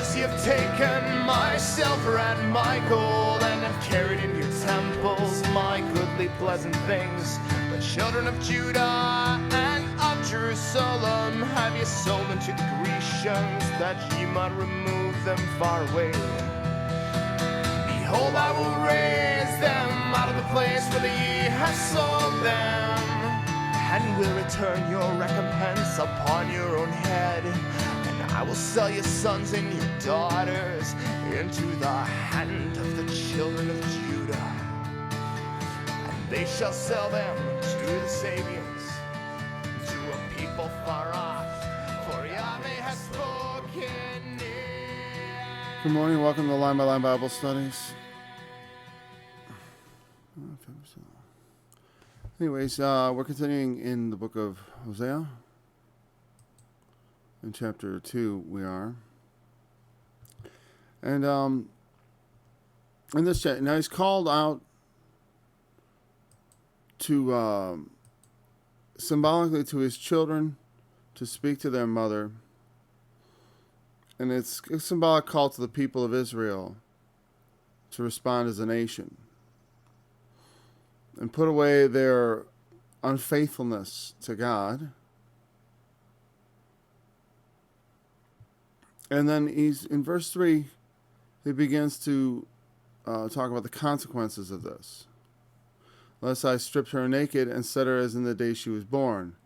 Because you've taken my silver and my gold, and have carried in your temples my goodly pleasant things. The children of Judah and of Jerusalem have ye sold unto the Grecians, that ye might remove them far away. Behold, I will raise them out of the place where ye have sold them, and will return your recompense upon your own head. And I will sell your sons and your daughters into the hand of the children of Judah, and they shall sell them to the Sabians, to a people far off, for Yahweh has spoken it. Good morning, welcome to Line by Line Bible Studies. Anyways, we're continuing in the book of Hosea. In chapter 2 we are. And in this chapter, now he's called out to symbolically to his children to speak to their mother. And it's a symbolic call to the people of Israel to respond as a nation and put away their unfaithfulness to God. And then he's in verse 3, he begins to talk about the consequences of this. Lest I stripped her naked and set her as in the day she was born,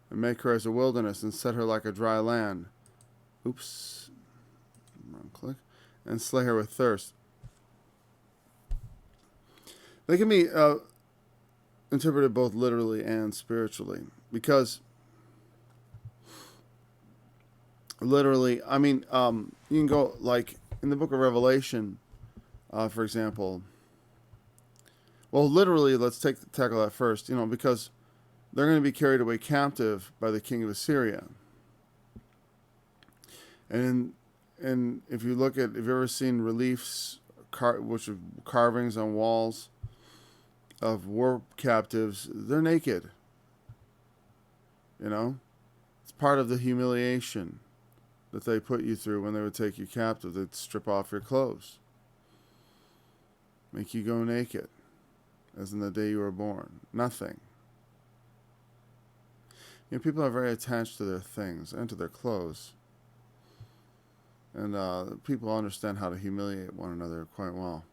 and make her as a wilderness and set her like a dry land. Oops. Wrong click. And slay her with thirst. They can be interpreted both literally and spiritually, because literally, I mean, you can go like in the book of Revelation, for example. Well, literally, let's tackle that first, because they're going to be carried away captive by the king of Assyria. And if you look at, have you ever seen reliefs, which are carvings on walls of war captives? They're naked. It's part of the humiliation that they put you through when they would take you captive. They'd strip off your clothes, make you go naked, as in the day you were born. Nothing. People are very attached to their things and to their clothes. And people understand how to humiliate one another quite well.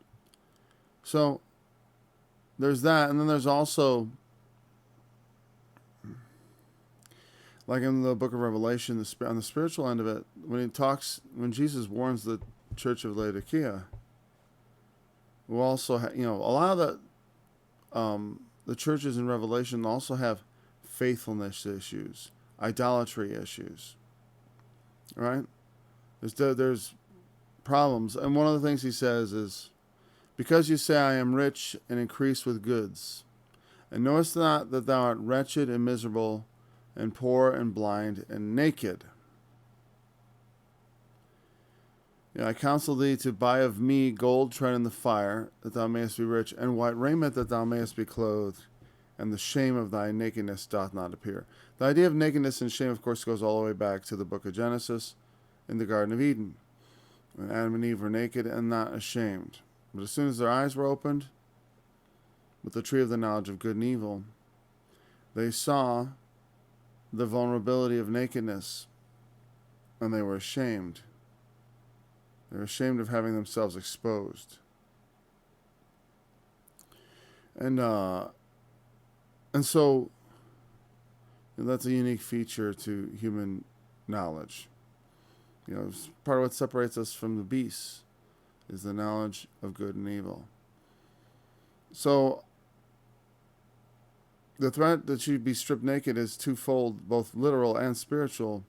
So, there's that. And then there's also, like in the book of Revelation, on the spiritual end of it, when Jesus warns the church of Laodicea, we also a lot of the churches in Revelation also have faithfulness issues, idolatry issues, right? There's problems. And one of the things he says is, because you say I am rich and increase with goods, and knowest not that thou art wretched and miserable, and poor and blind and naked. I counsel thee to buy of me gold tried in the fire, that thou mayest be rich, and white raiment, that thou mayest be clothed, and the shame of thy nakedness doth not appear. The idea of nakedness and shame, of course, goes all the way back to the book of Genesis in the Garden of Eden, when Adam and Eve were naked and not ashamed. But as soon as their eyes were opened with the tree of the knowledge of good and evil, they saw the vulnerability of nakedness, and they were ashamed. They were ashamed of having themselves exposed. And so that's a unique feature to human knowledge. Part of what separates us from the beasts is the knowledge of good and evil. So the threat that she'd be stripped naked is twofold, both literal and spiritual,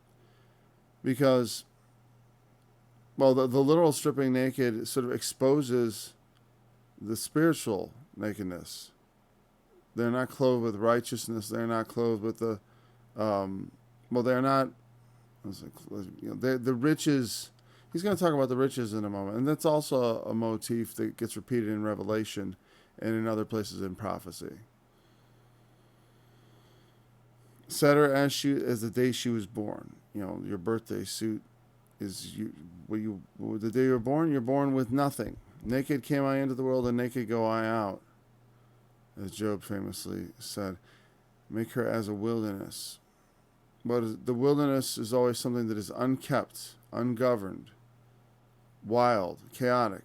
because, well, the literal stripping naked sort of exposes the spiritual nakedness. They're not clothed with righteousness. They're not clothed with the, they're not, the riches. He's going to talk about the riches in a moment. And that's also a motif that gets repeated in Revelation and in other places in prophecy. Set her as the day she was born. Your birthday suit the day you're born with nothing. Naked came I into the world, and naked go I out. As Job famously said, make her as a wilderness. But the wilderness is always something that is unkept, ungoverned, wild, chaotic.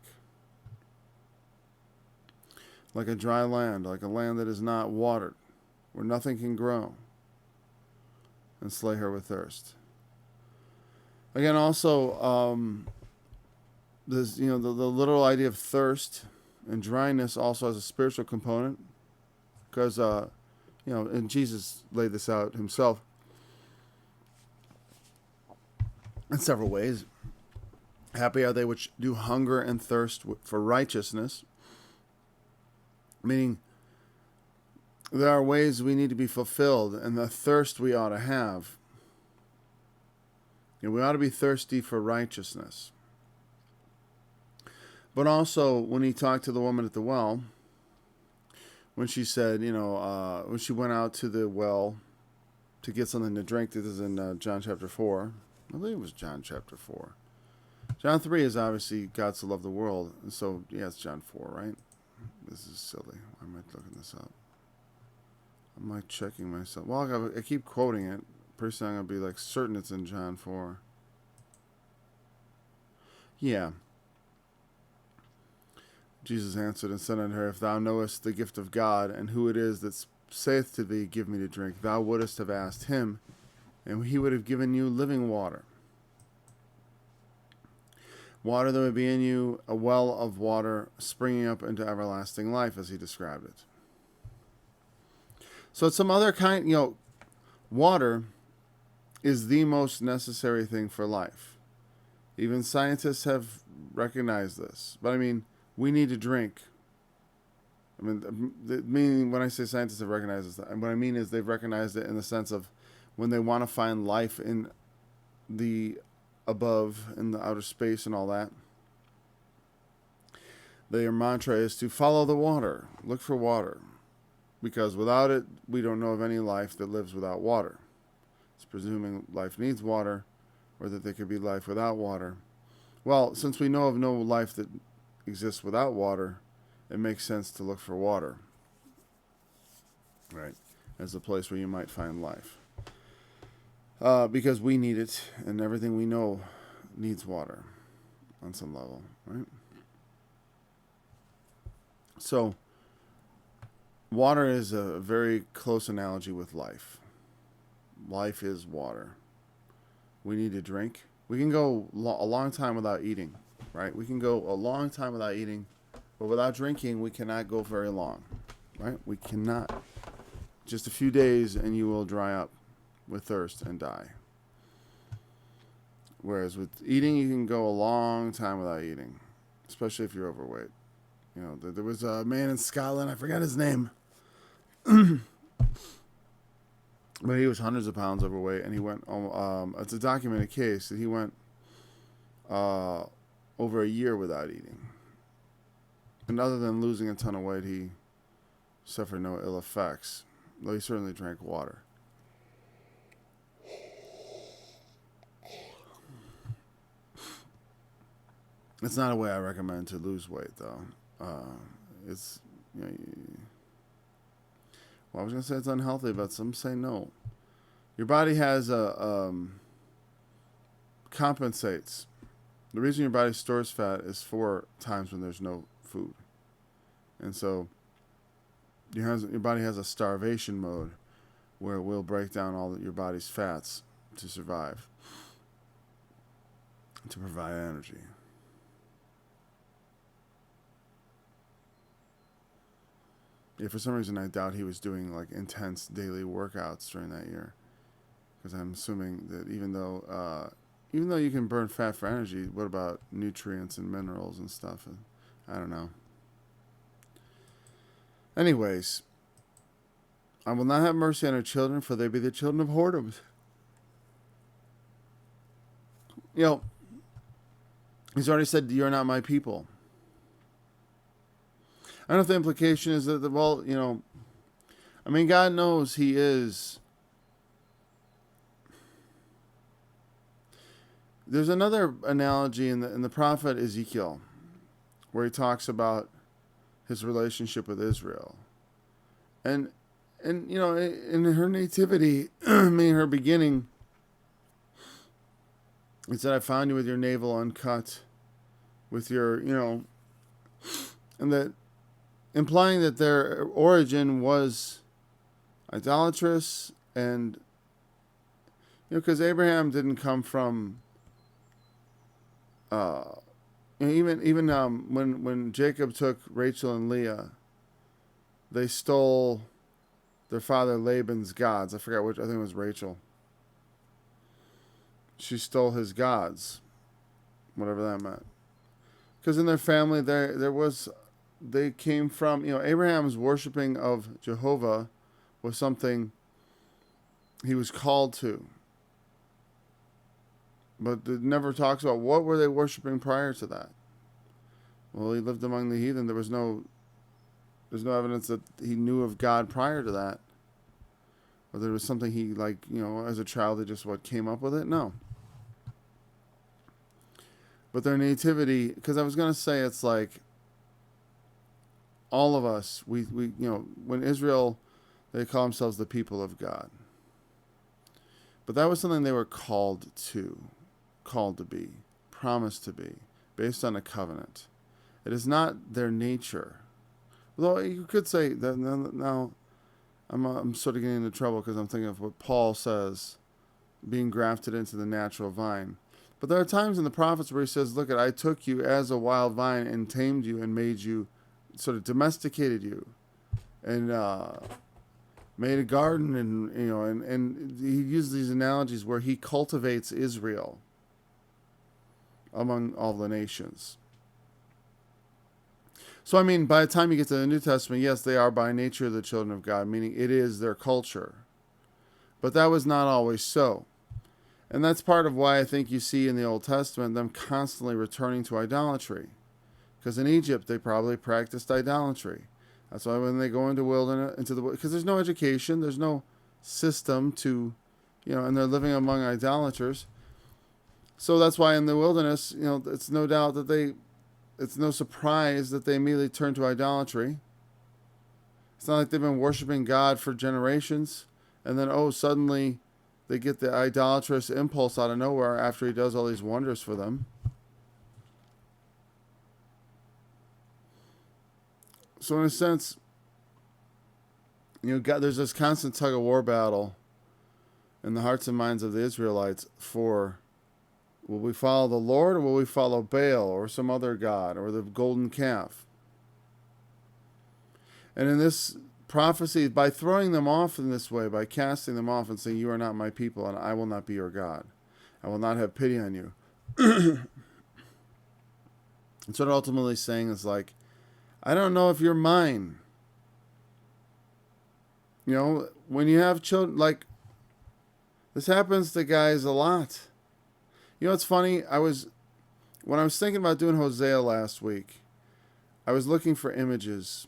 Like a dry land, like a land that is not watered, where nothing can grow, and slay her with thirst. Again, also, this, the literal idea of thirst and dryness also has a spiritual component, because and Jesus laid this out himself in several ways. Happy are they which do hunger and thirst for righteousness, meaning there are ways we need to be fulfilled, and the thirst we ought to have. We ought to be thirsty for righteousness. But also, when he talked to the woman at the well, when she said, when she went out to the well to get something to drink, this is in John chapter 4. I believe it was John chapter 4. John 3 is obviously God so loved the world. And so, yeah, it's John 4, right? This is silly. Why am I looking this up? Am I checking myself? Well, I keep quoting it. Pretty soon I'm going to be certain it's in John 4. Yeah. Jesus answered and said unto her, if thou knowest the gift of God, and who it is that saith to thee, give me to drink, thou wouldest have asked him, and he would have given you living water. Water that would be in you, a well of water springing up into everlasting life, as he described it. So it's some other kind, water is the most necessary thing for life. Even scientists have recognized this. But we need to drink. Meaning when I say scientists have recognized this, what I mean is they've recognized it in the sense of when they want to find life in the above, in the outer space and all that, their mantra is to follow the water, look for water, because without it, we don't know of any life that lives without water. It's presuming life needs water, or that there could be life without water. Well, since we know of no life that exists without water, it makes sense to look for water, right, as a place where you might find life. Because we need it, and everything we know needs water on some level, right? So, water is a very close analogy with life. Life is water. We need to drink. We can go a long time without eating, right? We can go a long time without eating, but without drinking, we cannot go very long, right? We cannot. Just a few days and you will dry up with thirst and die. Whereas with eating, you can go a long time without eating, especially if you're overweight. There was a man in Scotland, I forgot his name, but he was hundreds of pounds overweight, and he went, it's a documented case, that he went over a year without eating. And other than losing a ton of weight, he suffered no ill effects, though he certainly drank water. It's not a way I recommend to lose weight, though. It's, well, I was going to say it's unhealthy, but some say no. Your body has compensates. The reason your body stores fat is for times when there's no food. And so your body has a starvation mode where it will break down all your body's fats to survive, to provide energy. Yeah, for some reason I doubt he was doing intense daily workouts during that year, because I'm assuming that even though you can burn fat for energy, what about nutrients and minerals and stuff? I don't know. Anyways, I will not have mercy on her children, for they be the children of whoredoms. He's already said, you're not my people. I don't know if the implication is that, God knows he is. There's another analogy in the prophet Ezekiel where he talks about his relationship with Israel. And in her nativity, meaning her beginning, he said, I found you with your navel uncut, with your, and that implying that their origin was idolatrous, and because Abraham didn't come from even when Jacob took Rachel and Leah, they stole their father Laban's gods. I forgot which. I think it was Rachel. She stole his gods, whatever that meant. Because in their family, they came from, Abraham's worshiping of Jehovah was something he was called to. But it never talks about what were they worshiping prior to that. Well, he lived among the heathen. There's no evidence that he knew of God prior to that. Or there was something he, as a child, he just came up with it? No. But their nativity, because I was going to say, it's like all of us, we when Israel, they call themselves the people of God. But that was something they were called to be, promised to be, based on a covenant. It is not their nature. Although you could say that now, I'm sort of getting into trouble because I'm thinking of what Paul says, being grafted into the natural vine. But there are times in the prophets where he says, look, I took you as a wild vine and tamed you and made you, sort of domesticated you, and made a garden, and he uses these analogies where he cultivates Israel among all the nations. So, by the time you get to the New Testament, yes, they are by nature the children of God, meaning it is their culture. But that was not always so. And that's part of why I think you see in the Old Testament them constantly returning to idolatry. Because in Egypt, they probably practiced idolatry. That's why when they go into because there's no education, there's no system to, and they're living among idolaters. So that's why in the wilderness, it's no doubt that it's no surprise that they immediately turn to idolatry. It's not like they've been worshiping God for generations, and then, suddenly they get the idolatrous impulse out of nowhere after he does all these wonders for them. So in a sense, God, there's this constant tug-of-war battle in the hearts and minds of the Israelites for, will we follow the Lord or will we follow Baal or some other god or the golden calf? And in this prophecy, by throwing them off in this way, by casting them off and saying, you are not my people and I will not be your God. I will not have pity on you. And so what ultimately saying is I don't know if you're mine. When you have children, this happens to guys a lot. It's funny, when I was thinking about doing Hosea last week, I was looking for images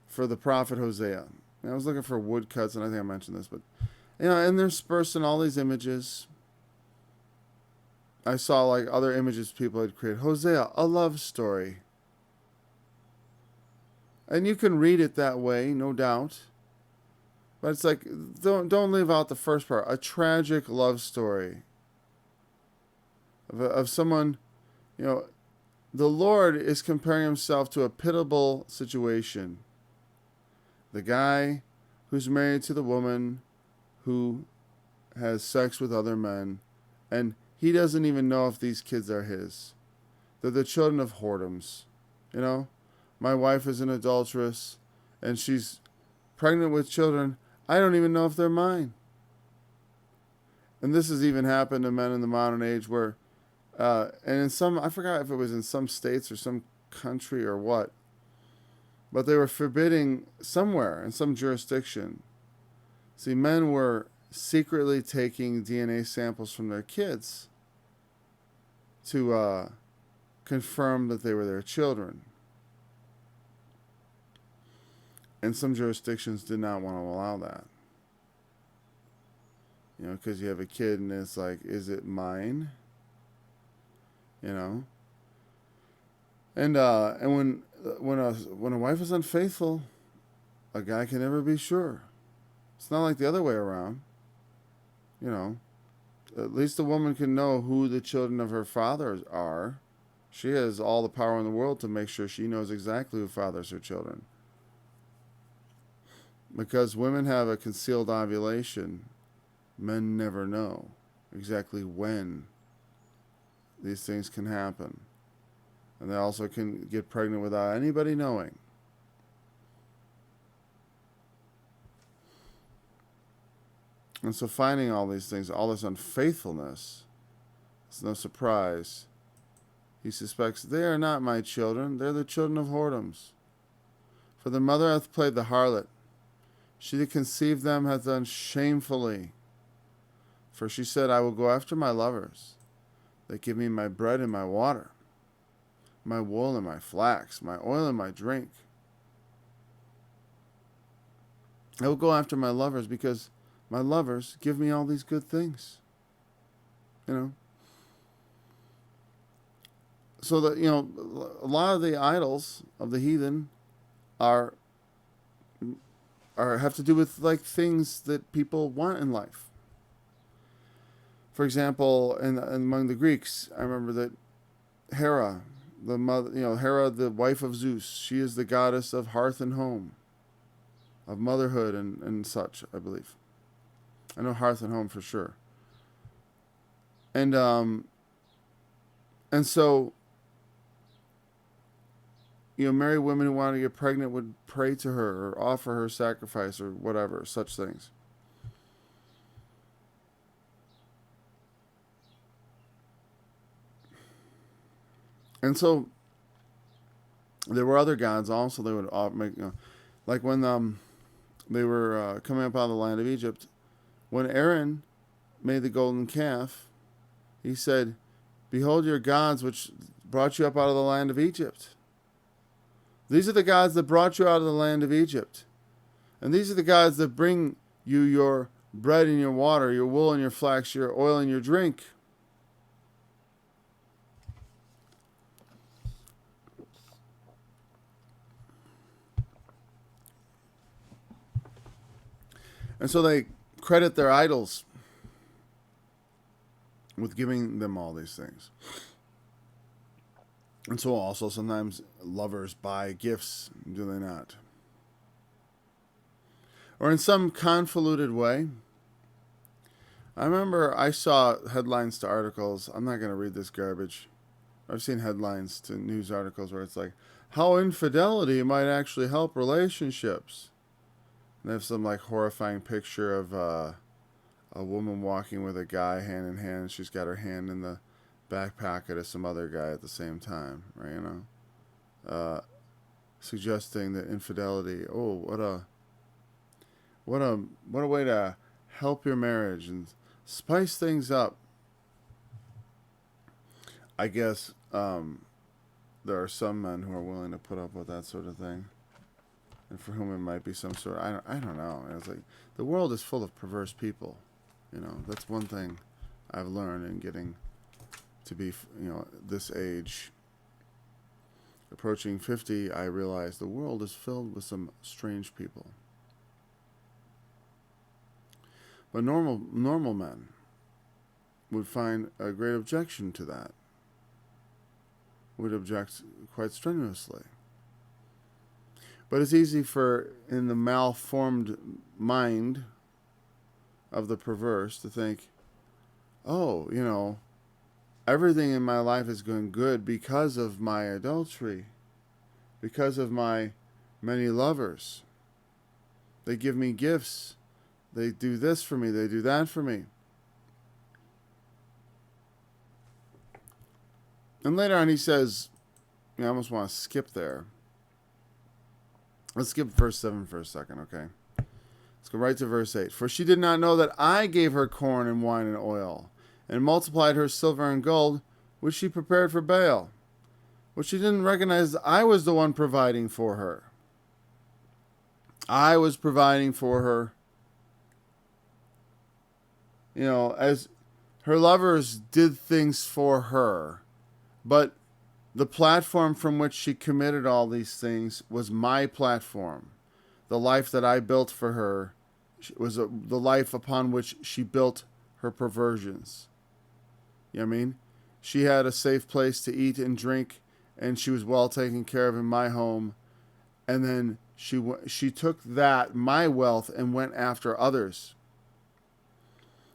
for the prophet Hosea. And I was looking for woodcuts, and I think I mentioned this, but, and they're interspersed in all these images. I saw, other images people had created. Hosea, a love story. And you can read it that way, no doubt. But it's don't leave out the first part. A tragic love story. Of someone, the Lord is comparing himself to a pitiable situation. The guy who's married to the woman who has sex with other men, and he doesn't even know if these kids are his. They're the children of whoredoms. My wife is an adulteress, and she's pregnant with children. I don't even know if they're mine. And this has even happened to men in the modern age where, and in some, I forgot if it was in some states or some country or what, but they were forbidding somewhere in some jurisdiction. See, men were secretly taking DNA samples from their kids to confirm that they were their children. And some jurisdictions did not want to allow that. Because you have a kid and it's is it mine? you know. And when a wife is unfaithful, a guy can never be sure. It's not like the other way around, you know. At least a woman can know who the children of her fathers are. She has all the power in the world to make sure she knows exactly who fathers her children. Because women have a concealed ovulation, men never know exactly when these things can happen. And they also can get pregnant without anybody knowing. And so finding all these things, all this unfaithfulness, it's no surprise. He suspects they are not my children, they're the children of whoredoms. For the mother hath played the harlot. She that conceived them hath done shamefully. For she said, I will go after my lovers, that give me my bread and my water, my wool and my flax, my oil and my drink. I will go after my lovers because my lovers give me all these good things. You know? So that, you know, a lot of the idols of the heathen are have to do with like things that people want in life. For example, among the Greeks, I remember that Hera, the mother, Hera, the wife of Zeus, she is the goddess of hearth and home, of motherhood and such, I believe. I know hearth and home for sure. And so, married women who wanted to get pregnant would pray to her or offer her sacrifice or whatever, such things. And so, there were other gods also they would make, like when they were coming up out of the land of Egypt, when Aaron made the golden calf, he said, behold your gods which brought you up out of the land of Egypt. These are the gods that brought you out of the land of Egypt. And these are the gods that bring you your bread and your water, your wool and your flax, your oil and your drink. And so they credit their idols with giving them all these things. And so also sometimes lovers buy gifts, do they not? Or in some convoluted way. I remember I saw headlines to articles. I'm not going to read this garbage. I've seen headlines to news articles where it's like, how infidelity might actually help relationships. And they have some like horrifying picture of a woman walking with a guy hand in hand. She's got her hand in the back pocket of some other guy at the same time, right? Suggesting that infidelity. Oh, what a way to help your marriage and spice things up. I guess there are some men who are willing to put up with that sort of thing, and for whom it might be some sort. I don't know. It's like the world is full of perverse people. That's one thing I've learned in getting to be, this age. Approaching 50, I realized the world is filled with some strange people. But normal men would find a great objection to that. Would object quite strenuously. But it's easy in the malformed mind of the perverse to think, oh, everything in my life is going good because of my adultery, because of my many lovers. They give me gifts. They do this for me. They do that for me. And later on he says, I almost want to skip there. Let's skip verse 7 for a second, okay? Let's go right to verse 8. For she did not know that I gave her corn and wine and oil, and multiplied her silver and gold, which she prepared for Baal. Which she didn't recognize I was the one providing for her. I was providing for her. As her lovers did things for her, But the platform from which she committed all these things was my platform. The life that I built for her was the life upon which she built her perversions. You know what I mean? She had a safe place to eat and drink, and she was well taken care of in my home. And then she took that, my wealth, and went after others.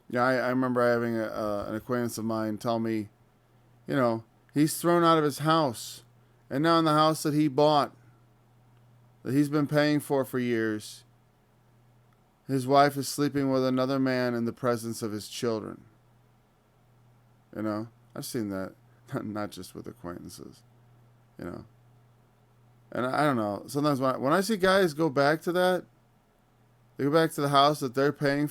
Yeah, I remember having an acquaintance of mine tell me, he's thrown out of his house. And now in the house that he bought, that he's been paying for years, his wife is sleeping with another man in the presence of his children. I've seen that, not just with acquaintances, And I don't know. Sometimes when I see guys go back to that, they go back to the house that they're paying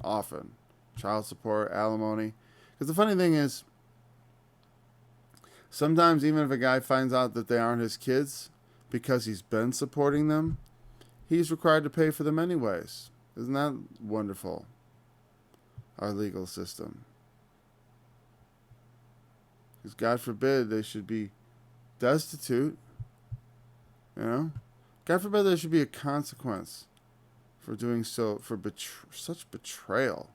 often, child support, alimony. Because the funny thing is, sometimes even if a guy finds out that they aren't his kids, because he's been supporting them, he's required to pay for them anyways. Isn't that wonderful? Our legal system. Because God forbid they should be destitute. God forbid there should be a consequence for doing so, for such betrayal.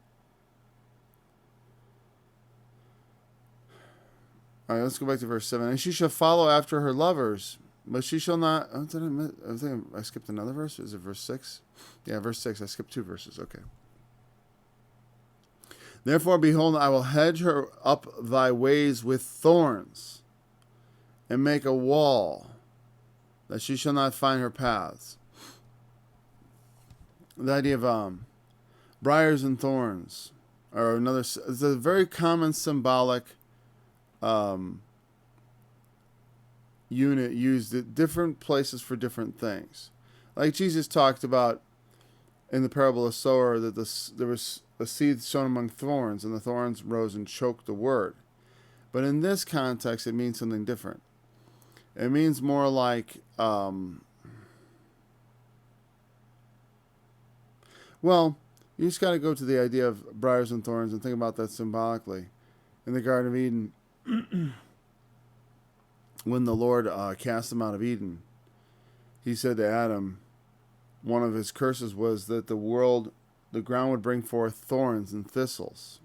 All right, let's go back to verse 7. And she shall follow after her lovers, but she shall not... I think I skipped another verse. Is it verse 6? Yeah, verse 6. I skipped 2 verses. Okay. Therefore, behold, I will hedge her up thy ways with thorns, and make a wall, that she shall not find her paths. The idea of briars and thorns are another... It's a very common symbolic unit used at different places for different things. Like Jesus talked about in the parable of sower, that there was a seed sown among thorns, and the thorns rose and choked the word. But in this context, it means something different. It means more like, you just got to go to the idea of briars and thorns and think about that symbolically. In the Garden of Eden, when the Lord cast them out of Eden, he said to Adam, one of his curses was that the ground would bring forth thorns and thistles.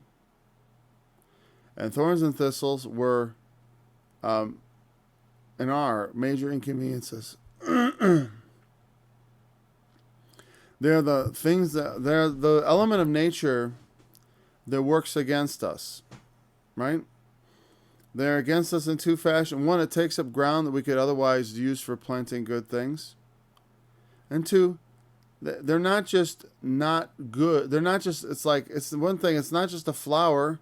And thorns and thistles were, and are, major inconveniences. They're the things they're the element of nature that works against us, right? They're against us in two fashions. One, it takes up ground that we could otherwise use for planting good things. And two, they're not just not good. They're not just, it's the one thing, it's not just a flower,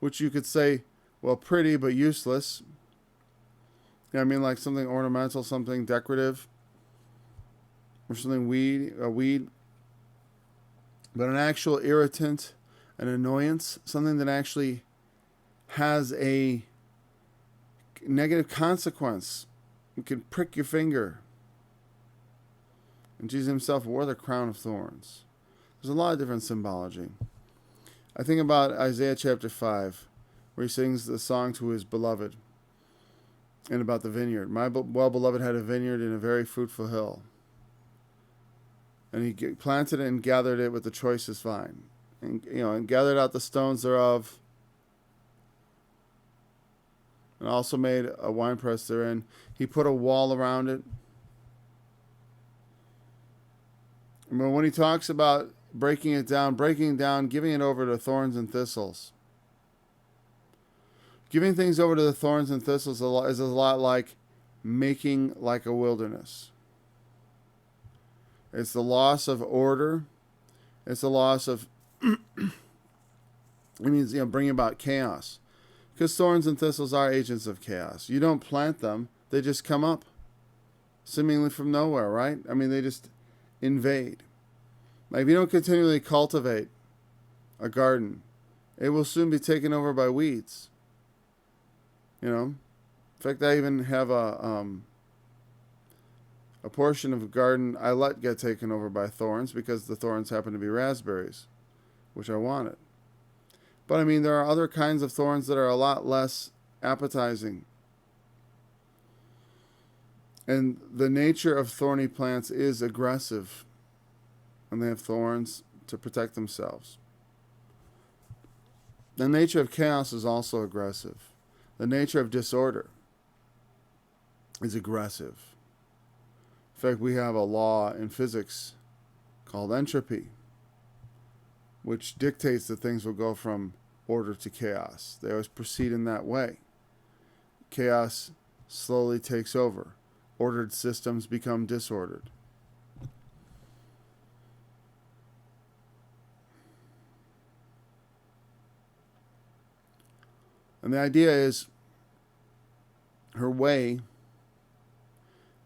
which you could say, well, pretty but useless. Like something ornamental, something decorative, or something a weed. But an actual irritant, an annoyance, something that actually has a negative consequence. You can prick your finger. And Jesus himself wore the crown of thorns. There's a lot of different symbology. I think about Isaiah chapter 5, where he sings the song to his beloved, and about the vineyard. My well-beloved had a vineyard in a very fruitful hill. And he planted it and gathered it with the choicest vine. And gathered out the stones thereof, and also made a winepress therein. He put a wall around it. But when he talks about breaking it down, giving it over to thorns and thistles. Giving things over to the thorns and thistles is a lot like making like a wilderness. It's the loss of order. It's the loss of... it means, bringing about chaos. Because thorns and thistles are agents of chaos. You don't plant them. They just come up. Seemingly from nowhere, right? They just invade. Like, if you don't continually cultivate a garden, it will soon be taken over by weeds. In fact, I even have a portion of a garden I let get taken over by thorns, because the thorns happen to be raspberries, which I wanted. But I mean, there are other kinds of thorns that are a lot less appetizing. And the nature of thorny plants is aggressive. And they have thorns to protect themselves. The nature of chaos is also aggressive. The nature of disorder is aggressive. In fact, we have a law in physics called entropy, which dictates that things will go from order to chaos. They always proceed in that way. Chaos slowly takes over. Ordered systems become disordered. And the idea is her way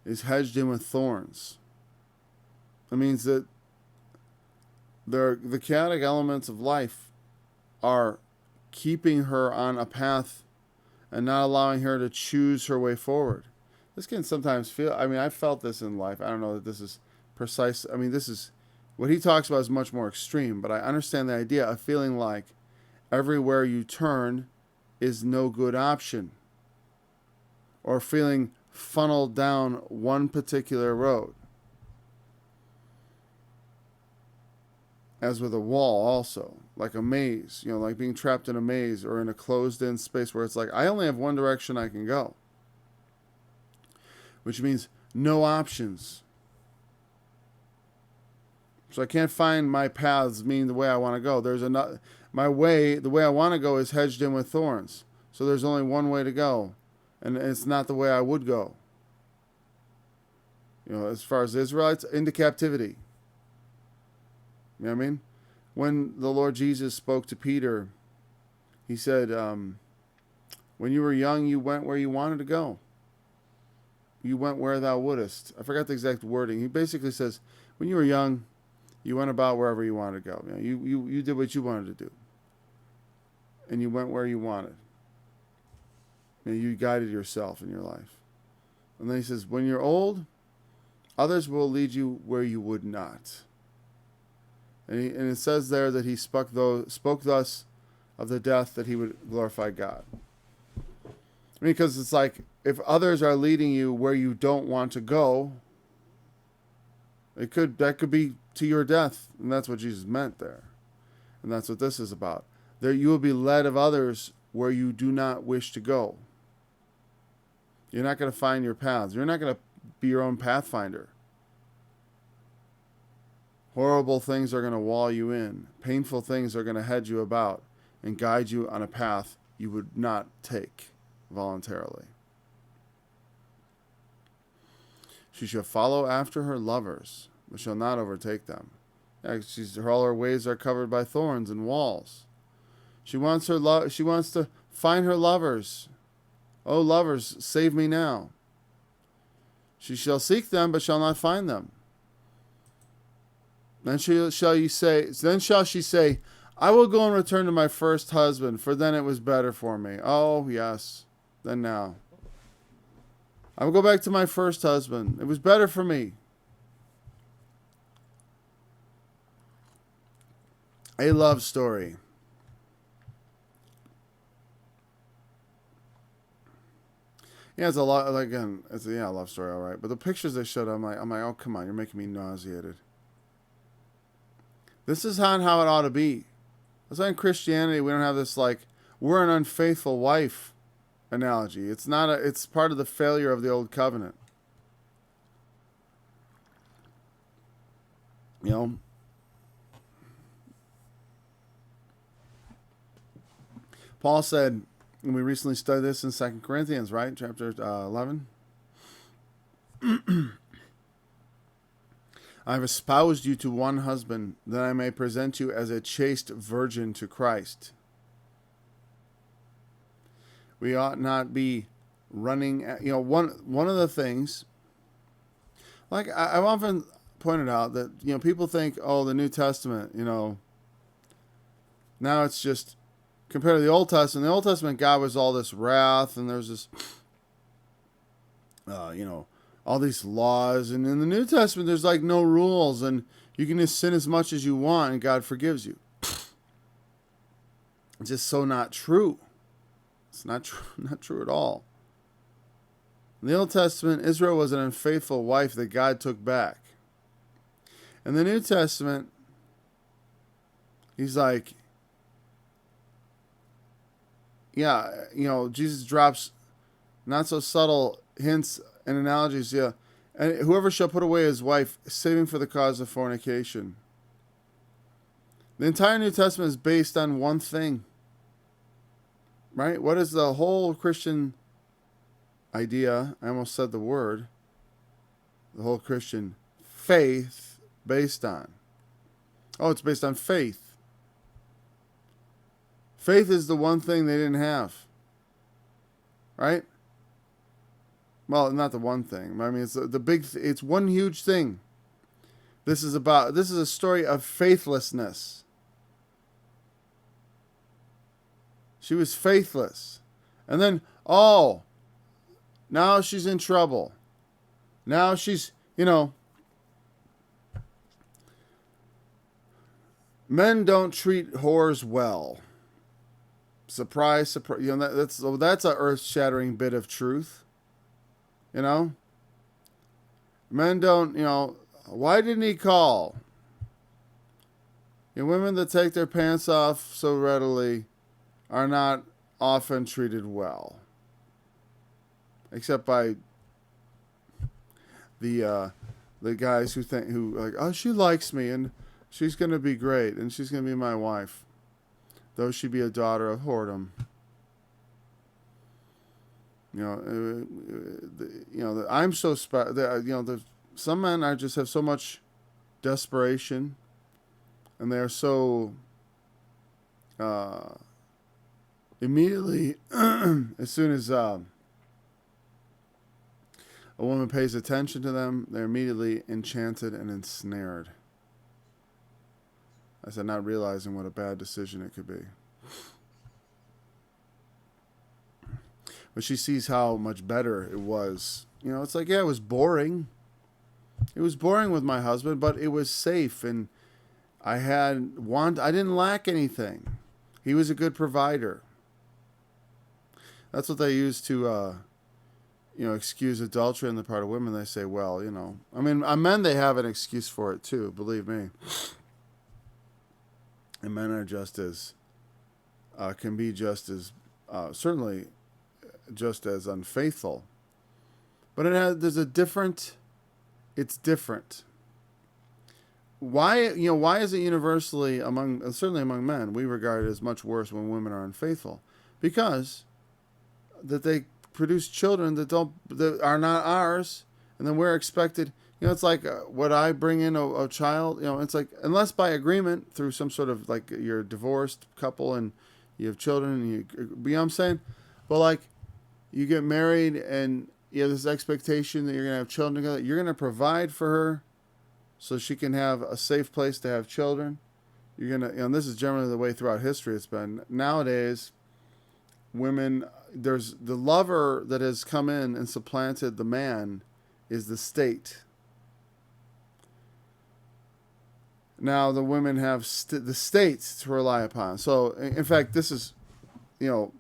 is hedged in with thorns. That means that the chaotic elements of life are keeping her on a path and not allowing her to choose her way forward. This can sometimes feel, I mean, I've felt this in life. I don't know that this is precise. I mean, this is, what he talks about is much more extreme, but I understand the idea of feeling like everywhere you turn is no good option. Or feeling funneled down one particular road. As with a wall also, like a maze, like being trapped in a maze or in a closed-in space where it's like, I only have one direction I can go. Which means no options. So I can't find my paths mean the way I want to go. There's another, the way I want to go is hedged in with thorns. So there's only one way to go. And it's not the way I would go. As far as the Israelites, into captivity. You know what I mean? When the Lord Jesus spoke to Peter, he said, when you were young, you went where you wanted to go. You went where thou wouldest. I forgot the exact wording. He basically says, when you were young, you went about wherever you wanted to go. You did what you wanted to do. And you went where you wanted. You guided yourself in your life. And then he says, when you're old, others will lead you where you would not. And it says there that he spoke thus of the death that he would glorify God. I mean, because it's like, if others are leading you where you don't want to go, that could be to your death. And that's what Jesus meant there. And that's what this is about. There you will be led of others where you do not wish to go. You're not going to find your paths. You're not going to be your own pathfinder. Horrible things are going to wall you in. Painful things are going to hedge you about and guide you on a path you would not take voluntarily. She shall follow after her lovers, but shall not overtake them. All her ways are covered by thorns and walls. She wants to find her lovers. Oh, lovers, save me now. She shall seek them, but shall not find them. Then shall she say, I will go and return to my first husband, for then it was better for me. Oh, yes, then now. I will go back to my first husband. It was better for me. A love story. Yeah, it's a lot. Again, it's a love story, all right. But the pictures they showed, I'm like, oh, come on, you're making me nauseated. This is not how it ought to be. That's why in Christianity we don't have this we're an unfaithful wife analogy. It's not it's part of the failure of the old covenant. Paul said, and we recently studied this in 2 Corinthians, right? Chapter 11. I have espoused you to one husband, that I may present you as a chaste virgin to Christ. We ought not be running, one of the things, I've often pointed out that, people think, oh, the New Testament, now it's just, compared to the Old Testament, God was all this wrath, and there's this, all these laws. And in the New Testament, there's no rules, and you can just sin as much as you want, and God forgives you. It's just so not true. It's not true, not true at all. In the Old Testament, Israel was an unfaithful wife that God took back. In the New Testament, he's like, yeah, Jesus drops not so subtle hints and analogies. Yeah, and whoever shall put away his wife, saving for the cause of fornication. The entire New Testament is based on one thing, right? What is the whole Christian idea? I almost said the word. The whole Christian faith based on. Oh, it's based on faith. Faith is the one thing they didn't have. Right? Well, not the one thing. I mean, it's the big. It's one huge thing. This is a story of faithlessness. She was faithless. And then, now she's in trouble. Now she's, men don't treat whores well. Surprise, surprise. That's a earth-shattering bit of truth. Men don't, why didn't he call? Women that take their pants off so readily are not often treated well. Except by the guys who like, oh, she likes me and she's going to be great and she's going to be my wife. Though she be a daughter of whoredom. I'm so some men just have so much desperation, and they are so immediately as soon as a woman pays attention to them, they're immediately enchanted and ensnared. I said, not realizing what a bad decision it could be. But she sees how much better it was. It's like, yeah, it was boring. It was boring with my husband, but it was safe, and I didn't lack anything. He was a good provider. That's what they use to, excuse adultery on the part of women. They say, well, I mean, men, they have an excuse for it too, believe me. And men are can be just as, certainly just as unfaithful. But it's different. Why is it universally certainly among men, we regard it as much worse when women are unfaithful? Because that they produce children that are not ours, and then we're expected. It's like, would I bring in a child? It's like, unless by agreement through some sort of, like, you're a divorced couple and you have children, and you know what I'm saying? But, like, you get married and you have this expectation that you're going to have children together. You're going to provide for her so she can have a safe place to have children. You're going to, and this is generally the way throughout history it's been. Nowadays, women, there's the lover that has come in and supplanted the man is the state. Now the women have the states to rely upon. So, in fact, this is, for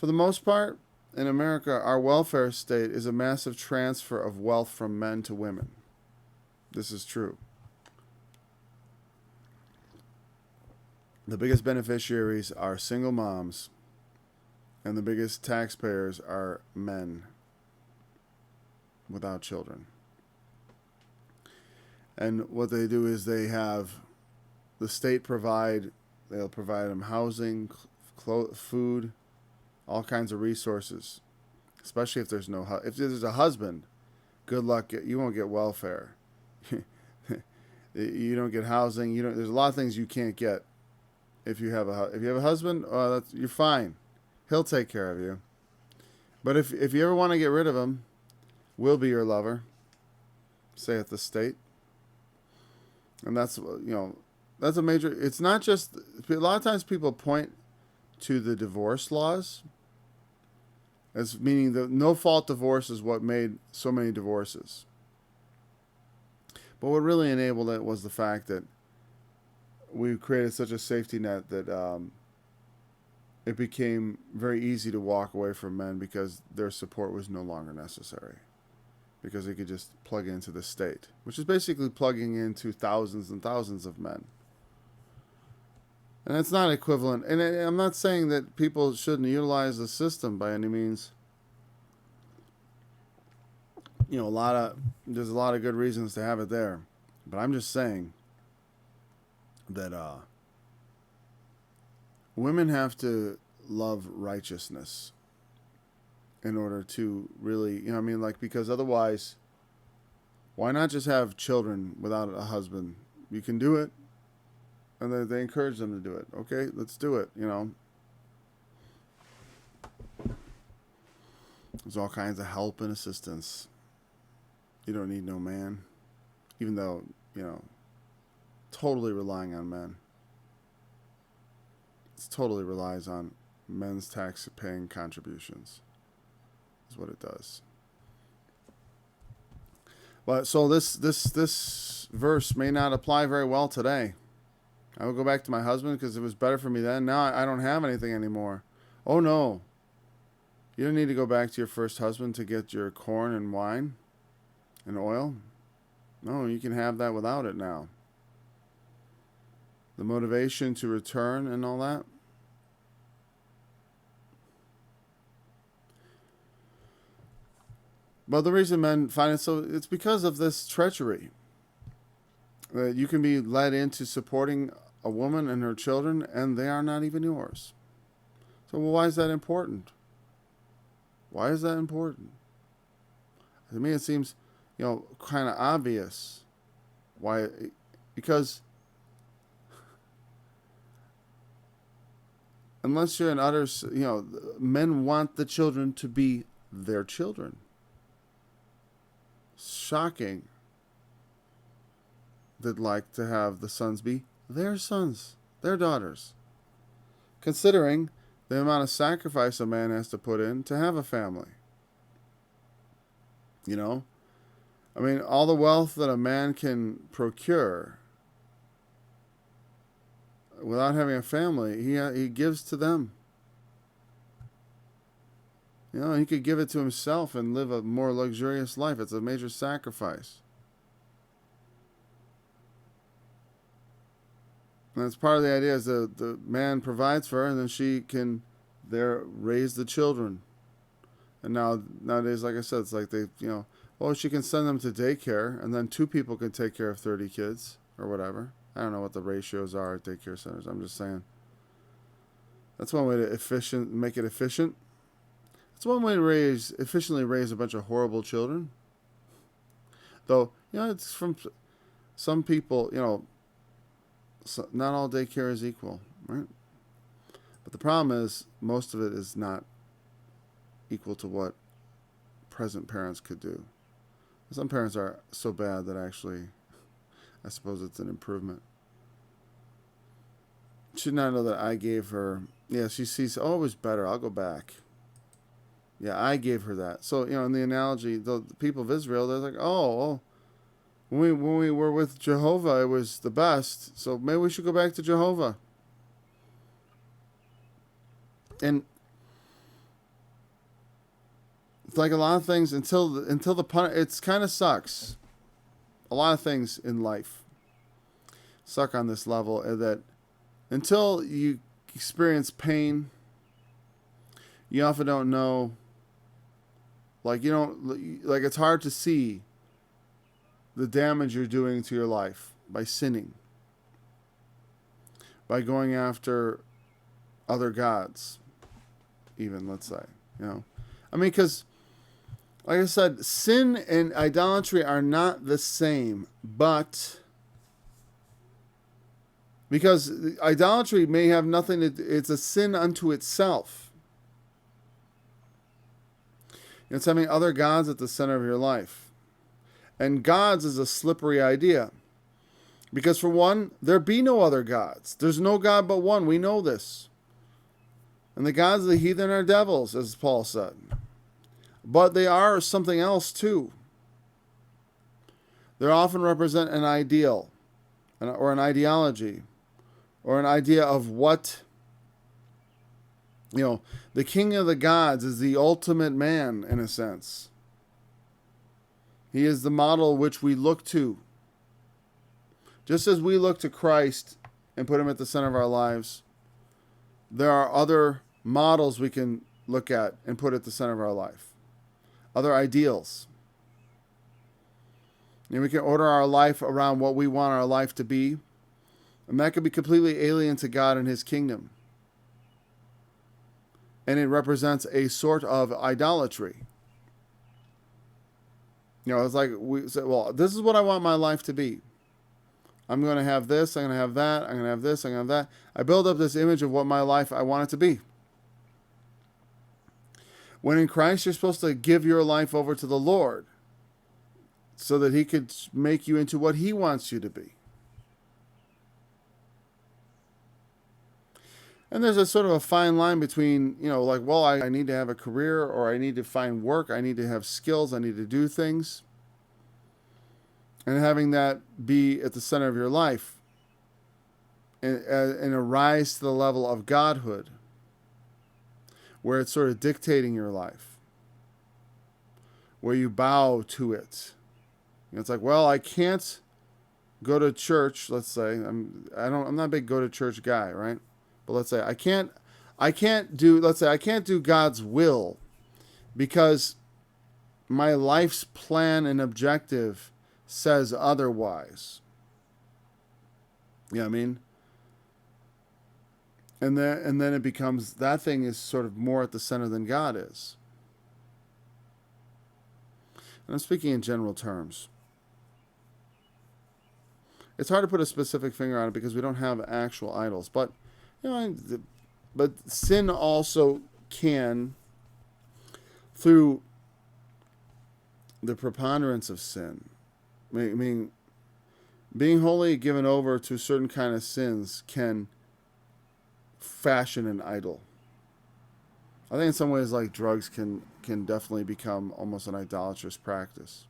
the most part, in America, our welfare state is a massive transfer of wealth from men to women. This is true. The biggest beneficiaries are single moms, and the biggest taxpayers are men without children. And what they do is the state they'll provide them housing, food, all kinds of resources. Especially if there's a husband, good luck. You won't get welfare. You don't get housing. There's a lot of things you can't get if you have a husband. You're fine. He'll take care of you. But if you ever want to get rid of him, we'll be your lover. Saith the state. And that's a major. It's not just, a lot of times people point to the divorce laws as meaning the no-fault divorce is what made so many divorces. But what really enabled it was the fact that we created such a safety net that it became very easy to walk away from men because their support was no longer necessary. Because they could just plug into the state, which is basically plugging into thousands and thousands of men. And it's not equivalent. And I'm not saying that people shouldn't utilize the system by any means. You know, there's a lot of good reasons to have it there. But I'm just saying that women have to love righteousness in order to really, you know what I mean? Like, because otherwise, why not just have children without a husband? You can do it. And they encourage them to do it. Okay, let's do it, you know. There's all kinds of help and assistance. You don't need no man. Even though, you know, totally relying on men. It totally relies on men's tax-paying contributions. Is what it does. But so this verse may not apply very well today. I will go back to my husband because it was better for me then. Now I don't have anything anymore. Oh no. You don't need to go back to your first husband to get your corn and wine and oil. No, you can have that without it now. The motivation to return and all that. But the reason men find it so, it's because of this treachery. That you can be led into supporting a woman and her children, and they are not even yours. So, well, why is that important? Why is that important? To me, it seems, you know, kind of obvious. Why? Because unless you're an utter, you know, men want the children to be their children. Shocking. They'd like to have the sons be their sons, their daughters. Considering the amount of sacrifice a man has to put in to have a family. You know? I mean, all the wealth that a man can procure without having a family, he gives to them. You know, he could give it to himself and live a more luxurious life. It's a major sacrifice. And that's part of the idea is the man provides for her and then she can raise the children. And nowadays, like I said, it's like they, you know, well, she can send them to daycare and then 2 people can take care of 30 kids or whatever. I don't know what the ratios are at daycare centers. I'm just saying. That's one way to make it efficient. It's one way to efficiently raise a bunch of horrible children. Though, you know, it's from some people, you know, so not all daycare is equal, right? But the problem is most of it is not equal to what present parents could do. Some parents are so bad that actually, I suppose it's an improvement. She did not know that I gave her, yeah, she sees, oh, it was better, I'll go back. Yeah, I gave her that. So, you know, in the analogy, the people of Israel, they're like, oh, when we were with Jehovah, it was the best. So maybe we should go back to Jehovah. And it's like a lot of things it's kind of sucks. A lot of things in life suck on this level that until you experience pain, you often don't know. Like, you don't, like, it's hard to see the damage you're doing to your life by sinning, by going after other gods, even, let's say, you know. I mean, because, like I said, sin and idolatry are not the same, but because idolatry may have nothing it's a sin unto itself. It's having other gods at the center of your life. And gods is a slippery idea. Because for one, there be no other gods. There's no God but one. We know this. And the gods of the heathen are devils, as Paul said. But they are something else too. They often represent an ideal, or an ideology, or an idea of what You know, the king of the gods is the ultimate man in a sense. He is the model which we look to. Just as we look to Christ and put him at the center of our lives, there are other models we can look at and put at the center of our life. Other ideals. And we can order our life around what we want our life to be. And that could be completely alien to God and his kingdom. And it represents a sort of idolatry. You know, it's like we say, well, this is what I want my life to be. I'm going to have this, I'm going to have that, I'm going to have this, I'm going to have that. I build up this image of what my life I want it to be. When in Christ, you're supposed to give your life over to the Lord so that he could make you into what he wants you to be. And there's a sort of a fine line between, you know, like, well, I need to have a career, or I need to find work, I need to have skills, I need to do things. And having that be at the center of your life and arise to the level of godhood, where it's sort of dictating your life, where you bow to it. You know, it's like, well, I can't go to church, let's say. I'm not a big go to church guy, right? But let's say I can't do God's will because my life's plan and objective says otherwise. Yeah, I mean, and then it becomes, that thing is sort of more at the center than God is. And I'm speaking in general terms. It's hard to put a specific finger on it because we don't have actual idols, but you know, but sin also can, through the preponderance of sin, I mean, being wholly given over to certain kind of sins can fashion an idol. I think in some ways, like drugs can definitely become almost an idolatrous practice,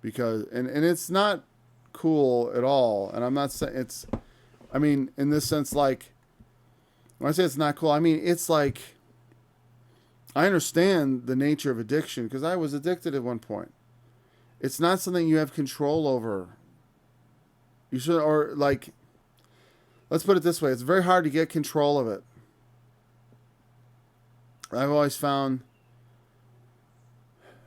because and it's not cool at all. And I'm not saying it's, I mean, in this sense, like, when I say it's not cool, I mean, it's like, I understand the nature of addiction because I was addicted at one point. It's not something you have control over. You should, or like, let's put it this way. It's very hard to get control of it. I've always found,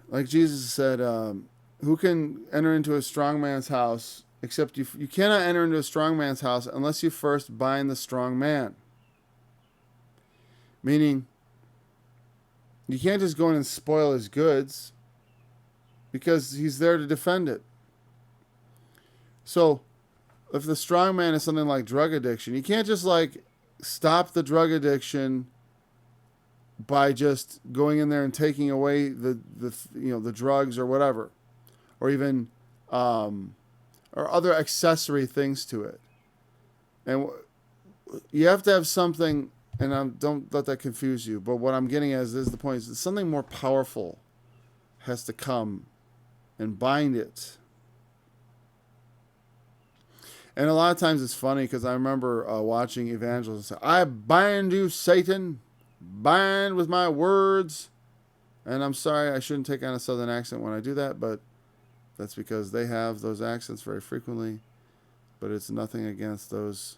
like Jesus said, who can enter into a strong man's house except you? You cannot enter into a strong man's house unless you first bind the strong man. Meaning, you can't just go in and spoil his goods because he's there to defend it. So, if the strong man is something like drug addiction, you can't just like stop the drug addiction by just going in there and taking away the drugs or whatever, or even or other accessory things to it. And you have to have something. And don't let that confuse you. But what I'm getting at is the point: is something more powerful has to come and bind it. And a lot of times it's funny because I remember watching evangelists say, "I bind you, Satan, bind with my words." And I'm sorry, I shouldn't take on a southern accent when I do that, but that's because they have those accents very frequently. But it's nothing against those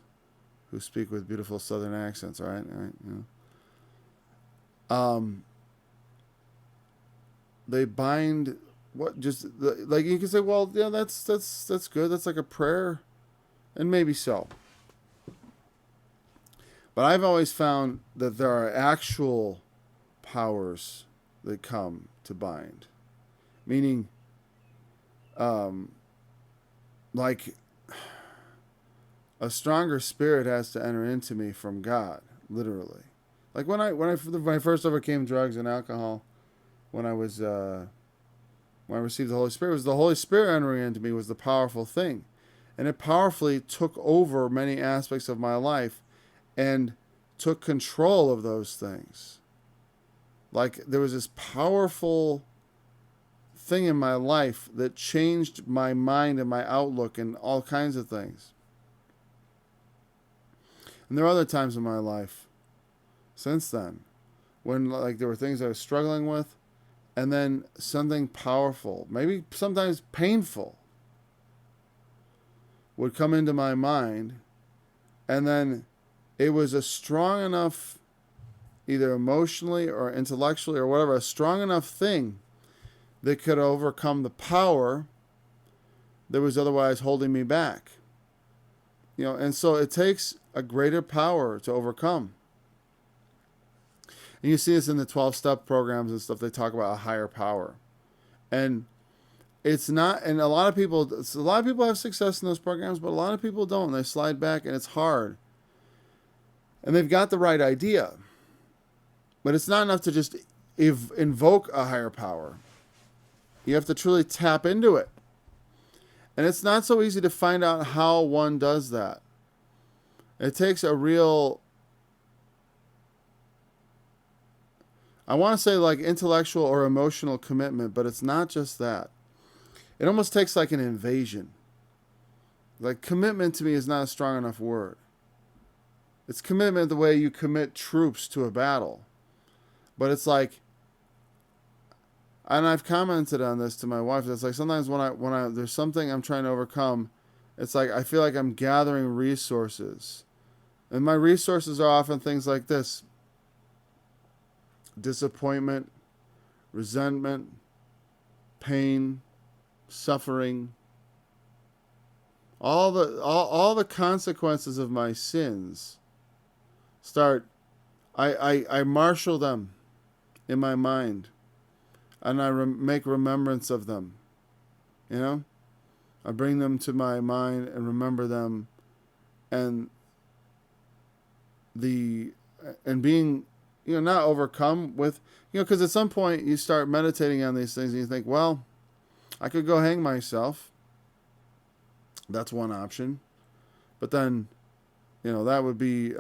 who speak with beautiful southern accents, all right? You know. They bind what, just like you can say, well, yeah, that's good. That's like a prayer, and maybe so. But I've always found that there are actual powers that come to bind, meaning, like, a stronger spirit has to enter into me from God, literally. Like when I first overcame drugs and alcohol, when I received the Holy Spirit, it was the Holy Spirit entering into me was the powerful thing, and it powerfully took over many aspects of my life, and took control of those things. Like there was this powerful thing in my life that changed my mind and my outlook and all kinds of things. And there are other times in my life, since then. When like there were things I was struggling with, and then something powerful, maybe sometimes painful, would come into my mind, and then it was a strong enough, either emotionally or intellectually or whatever, a strong enough thing that could overcome the power that was otherwise holding me back. And so it takes a greater power to overcome. And you see this in the 12-step programs and stuff. They talk about a higher power. And it's not, and a lot of people have success in those programs, but a lot of people don't. They slide back and it's hard. And they've got the right idea. But it's not enough to just invoke a higher power. You have to truly tap into it. And it's not so easy to find out how one does that. It takes a real, I want to say like intellectual or emotional commitment, but it's not just that. It almost takes like an invasion. Like commitment to me is not a strong enough word. It's commitment the way you commit troops to a battle. But it's like, and I've commented on this to my wife. It's like sometimes when I there's something I'm trying to overcome, it's like I feel like I'm gathering resources. And my resources are often things like this: disappointment, resentment, pain, suffering. All the consequences of my sins start. I marshal them in my mind. And I make remembrance of them. I bring them to my mind and remember them. And being, not overcome with, because at some point you start meditating on these things and you think, well, I could go hang myself. That's one option. But then, that would be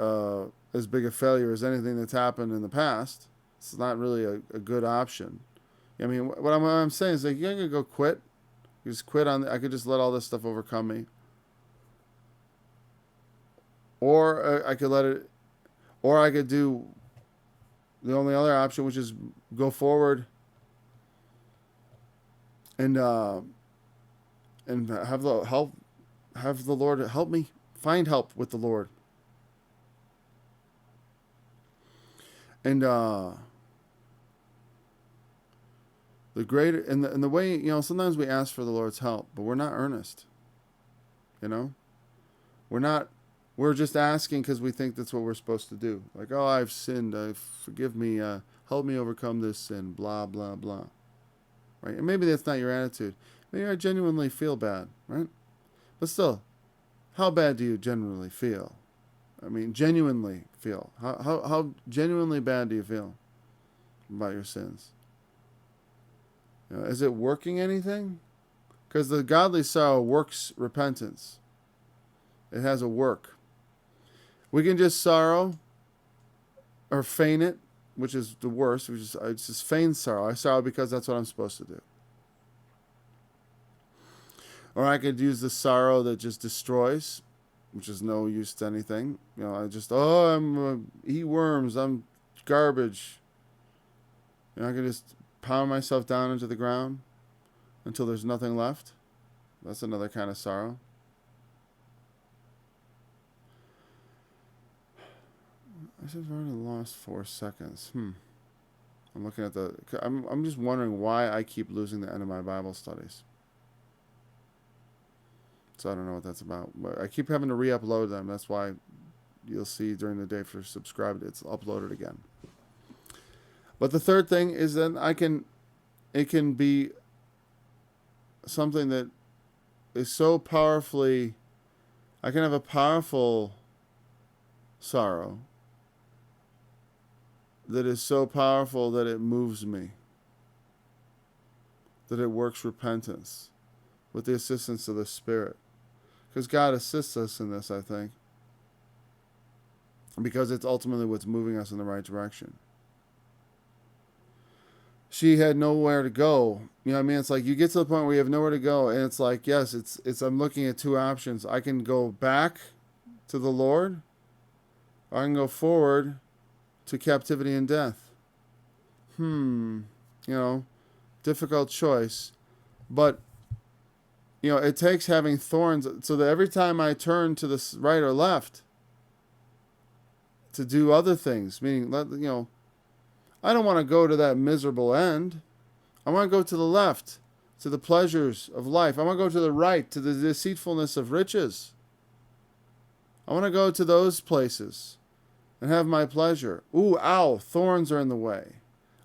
as big a failure as anything that's happened in the past. It's not really a good option. I mean, what I'm saying is, like, you can go quit. You just quit on. I could just let all this stuff overcome me. Or I could let it. Or I could do the only other option, which is go forward and have the Lord help me. Find help with the Lord. And the greater, and the way, sometimes we ask for the Lord's help, but we're not earnest. We're just asking because we think that's what we're supposed to do. Like, oh, I've sinned, forgive me, help me overcome this sin, blah, blah, blah. Right? And maybe that's not your attitude. Maybe I genuinely feel bad, right? But still, how bad do you genuinely feel? I mean, genuinely feel. How genuinely bad do you feel about your sins? Is it working anything? Because the godly sorrow works repentance. It has a work. We can just sorrow or feign it, which is the worst. I just feign sorrow. I sorrow because that's what I'm supposed to do. Or I could use the sorrow that just destroys, which is no use to anything. I'm eat worms. I'm garbage. I could just pound myself down into the ground until there's nothing left. That's another kind of sorrow. I said I've already lost 4 seconds. I'm looking at I'm just wondering why I keep losing the end of my Bible studies. So I don't know what that's about. But I keep having to re-upload them. That's why you'll see during the day if you're subscribed, it's uploaded again. But the third thing is that it can be something that is so powerfully, I can have a powerful sorrow that is so powerful that it moves me, that it works repentance with the assistance of the Spirit. Because God assists us in this, I think, because it's ultimately what's moving us in the right direction. She had nowhere to go. You know what I mean? It's like you get to the point where you have nowhere to go, and it's like, yes, it's I'm looking at two options. I can go back to the Lord, or I can go forward to captivity and death. Difficult choice. But, it takes having thorns so that every time I turn to the right or left to do other things, meaning, I don't want to go to that miserable end. I want to go to the left, to the pleasures of life. I want to go to the right, to the deceitfulness of riches. I want to go to those places and have my pleasure. Ooh, ow, thorns are in the way.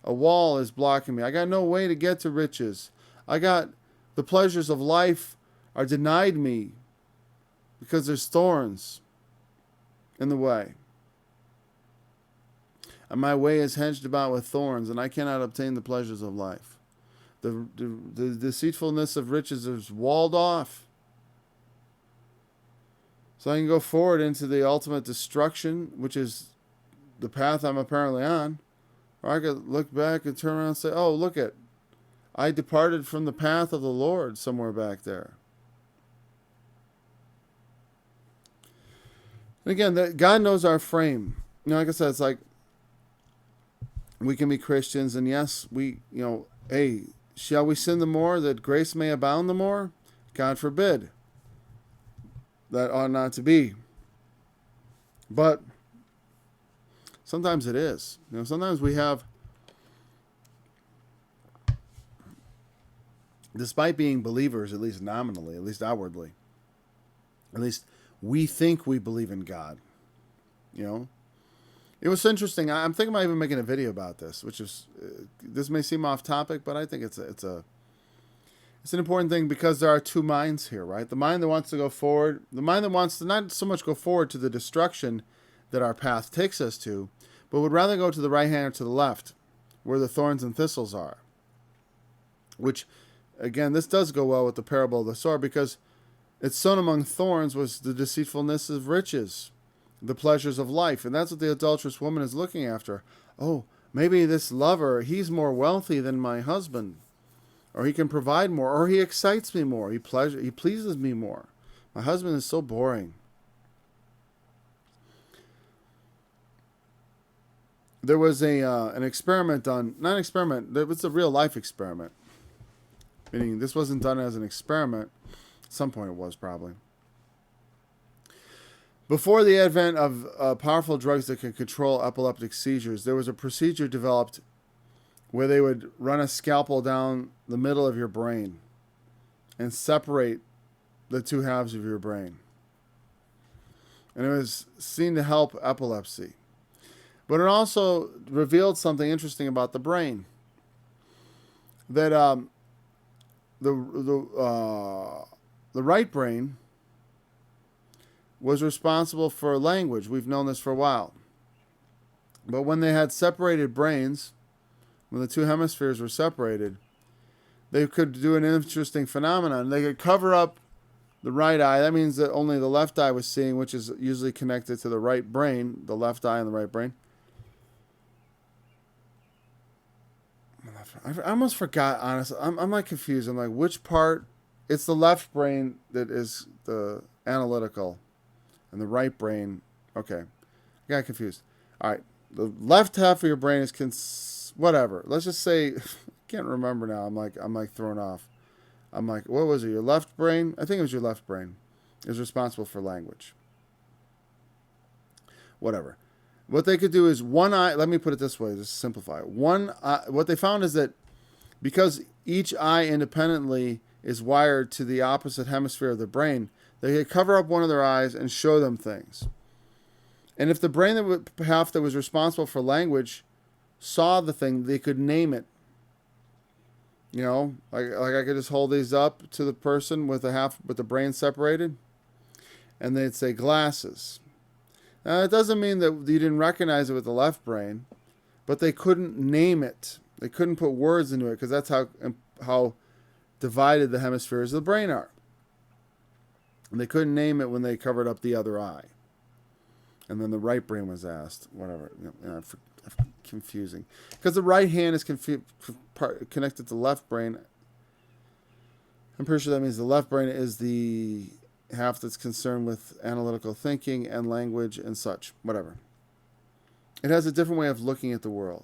A wall is blocking me. I got no way to get to riches. The pleasures of life are denied me because there's thorns in the way. And my way is hedged about with thorns, and I cannot obtain the pleasures of life. The deceitfulness of riches is walled off. So I can go forward into the ultimate destruction, which is the path I'm apparently on. Or I could look back and turn around and say, oh, look at, I departed from the path of the Lord somewhere back there. And again, God knows our frame. Like I said, it's like we can be Christians, and yes, hey, shall we sin the more that grace may abound the more? God forbid. That ought not to be. But sometimes it is. Sometimes we have, despite being believers, at least nominally, at least outwardly, at least we think we believe in God. It was interesting. I'm thinking about even making a video about this, which is, this may seem off topic, but I think it's an important thing because there are two minds here, right? The mind that wants to go forward, the mind that wants to not so much go forward to the destruction that our path takes us to, but would rather go to the right hand or to the left, where the thorns and thistles are. Which, again, this does go well with the parable of the sower, because it's sown among thorns was the deceitfulness of riches, the pleasures of life. And that's what the adulterous woman is looking after. Oh, maybe this lover, he's more wealthy than my husband. Or he can provide more. Or he excites me more. He pleases me more. My husband is so boring. There was an experiment done. Not an experiment. It was a real life experiment. Meaning this wasn't done as an experiment. At some point it was probably. Before the advent of powerful drugs that could control epileptic seizures, there was a procedure developed where they would run a scalpel down the middle of your brain and separate the two halves of your brain. And it was seen to help epilepsy. But it also revealed something interesting about the brain. That the right brain was responsible for language. We've known this for a while. But when they had separated brains, when the two hemispheres were separated, they could do an interesting phenomenon. They could cover up the right eye. That means that only the left eye was seeing, which is usually connected to the right brain, the left eye and the right brain. I almost forgot, honestly. I'm like confused. I'm like, which part? It's the left brain that is the analytical, and the right brain. Okay, I got confused. All right, the left half of your brain is whatever. Let's just say, I can't remember now. I'm like thrown off. I'm like, what was it? Your left brain? I think it was your left brain. Is responsible for language. Whatever. What they could do is one eye. Let me put it this way, just to simplify it. One eye, what they found is that because each eye independently is wired to the opposite hemisphere of the brain, they could cover up one of their eyes and show them things. And if the brain half that was responsible for language saw the thing, they could name it. Like I could just hold these up to the person with the brain separated, and they'd say glasses. Now, it doesn't mean that you didn't recognize it with the left brain, but they couldn't name it. They couldn't put words into it because that's how divided the hemispheres of the brain are. And they couldn't name it when they covered up the other eye. And then the right brain was asked. Whatever. Confusing. Because the right hand is connected to the left brain. I'm pretty sure that means the left brain is the half that's concerned with analytical thinking and language and such. Whatever. It has a different way of looking at the world.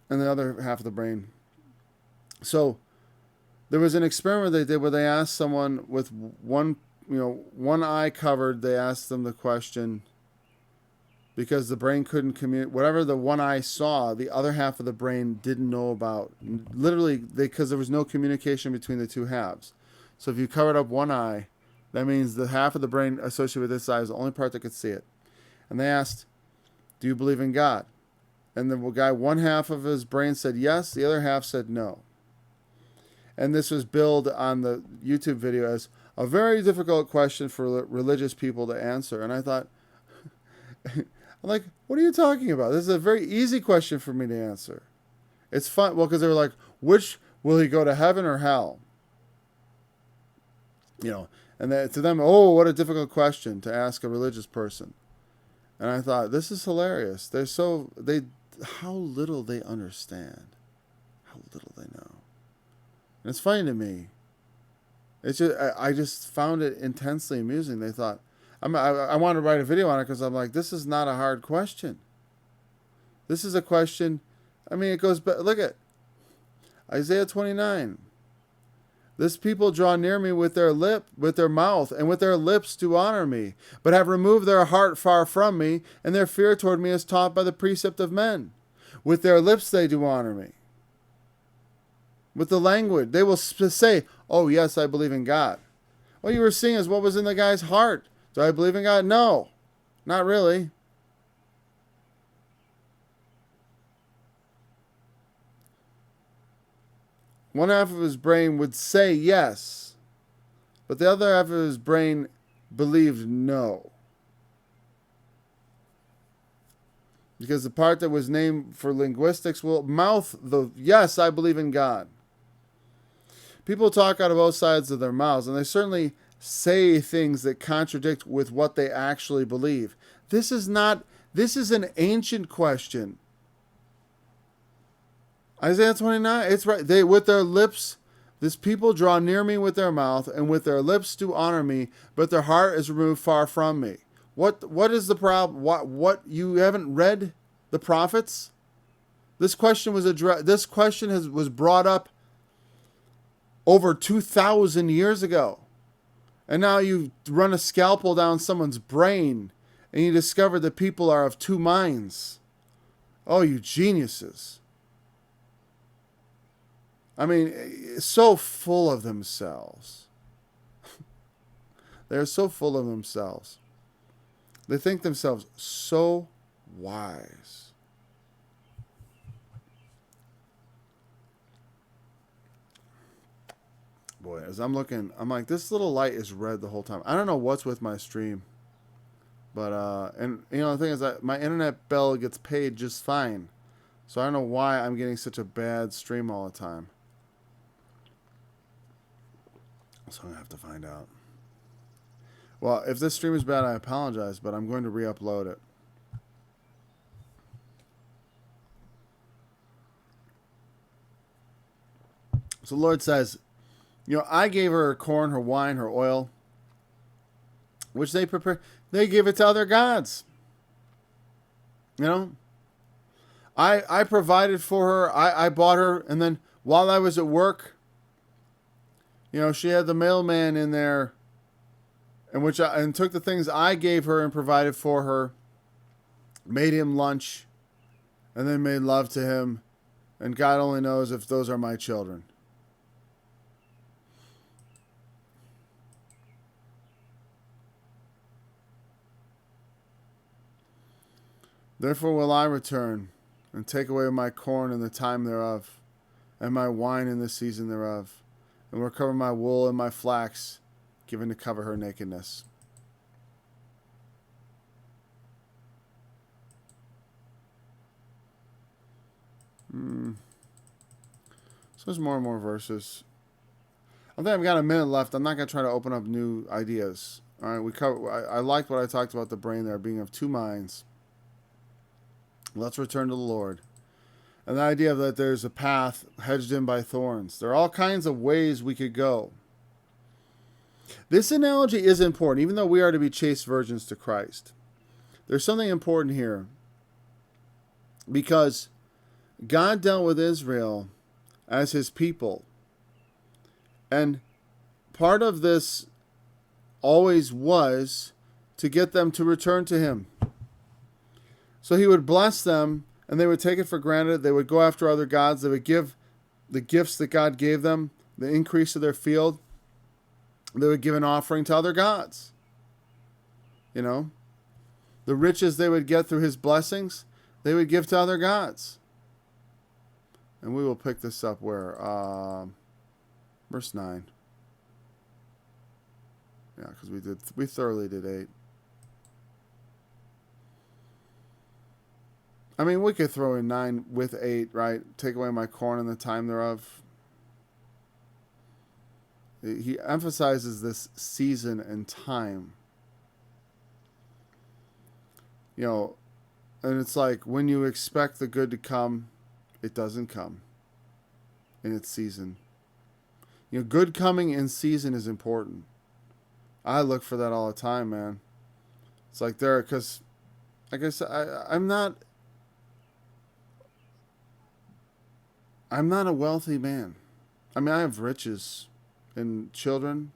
And the other half of the brain. So there was an experiment they did where they asked someone with one eye covered, they asked them the question, because the brain couldn't communicate. Whatever the one eye saw, the other half of the brain didn't know about. Literally, because there was no communication between the two halves. So if you covered up one eye, that means the half of the brain associated with this eye is the only part that could see it. And they asked, do you believe in God? And the guy, one half of his brain said yes, the other half said no. And this was billed on the YouTube video as a very difficult question for religious people to answer. And I thought, I'm like, what are you talking about? This is a very easy question for me to answer. It's fun. Well, because they were like, which will he go to heaven or hell? And to them, oh, what a difficult question to ask a religious person. And I thought, this is hilarious. How little they understand. How little they know. And it's funny to me. It's just, I just found it intensely amusing. They thought, I wanted to write a video on it because I'm like, this is not a hard question. This is a question, it goes back, look at Isaiah 29. This people draw near me with their mouth, and with their lips do honor me, but have removed their heart far from me, and their fear toward me is taught by the precept of men. With their lips they do honor me. With the language, they will say, oh yes, I believe in God. What you were seeing is what was in the guy's heart. Do I believe in God? No, not really. One half of his brain would say yes, but the other half of his brain believed no. Because the part that was named for linguistics will mouth the yes, I believe in God. People talk out of both sides of their mouths, and they certainly say things that contradict with what they actually believe. This is an ancient question. Isaiah 29, it's right. They, with their lips, this people draw near me with their mouth, and with their lips do honor me, but their heart is removed far from me. What is the problem? What you haven't read the prophets? This question was was brought up over 2,000 years ago. And now you run a scalpel down someone's brain and you discover that people are of two minds. Oh, you geniuses. So full of themselves. They're so full of themselves. They think themselves so wise. Boy, as I'm looking, I'm like, this little light is red the whole time. I don't know what's with my stream. But, the thing is that my internet bill gets paid just fine. So I don't know why I'm getting such a bad stream all the time. So I'm going to have to find out. Well, if this stream is bad, I apologize, but I'm going to re-upload it. So the Lord says, I gave her corn, her wine, her oil, which they prepare. They give it to other gods. I provided for her. I bought her, and then while I was at work, she had the mailman in there, and took the things I gave her and provided for her, made him lunch, and then made love to him, and God only knows if those are my children. Therefore will I return, and take away my corn in the time thereof, and my wine in the season thereof, and will cover my wool and my flax, given to cover her nakedness. So there's more and more verses. I think I've got a minute left. I'm not going to try to open up new ideas. All right, I liked what I talked about the brain there being of two minds. Let's return to the Lord. And the idea that there's a path hedged in by thorns. There are all kinds of ways we could go. This analogy is important, even though we are to be chaste virgins to Christ. There's something important here, because God dealt with Israel as his people. And part of this always was to get them to return to him. So he would bless them, and they would take it for granted. They would go after other gods. They would give the gifts that God gave them, the increase of their field. They would give an offering to other gods. You know, the riches they would get through his blessings, they would give to other gods. And we will pick this up where? Verse 9. Yeah, because we thoroughly did 8. I mean, we could throw in 9 with 8, right? Take away my corn and the time thereof. He emphasizes this season and time. You know, and it's like when you expect the good to come, it doesn't come in its season. You know, good coming in season is important. I look for that all the time, man. It's like there, because, like I said, I'm not a wealthy man. I mean, I have riches in children,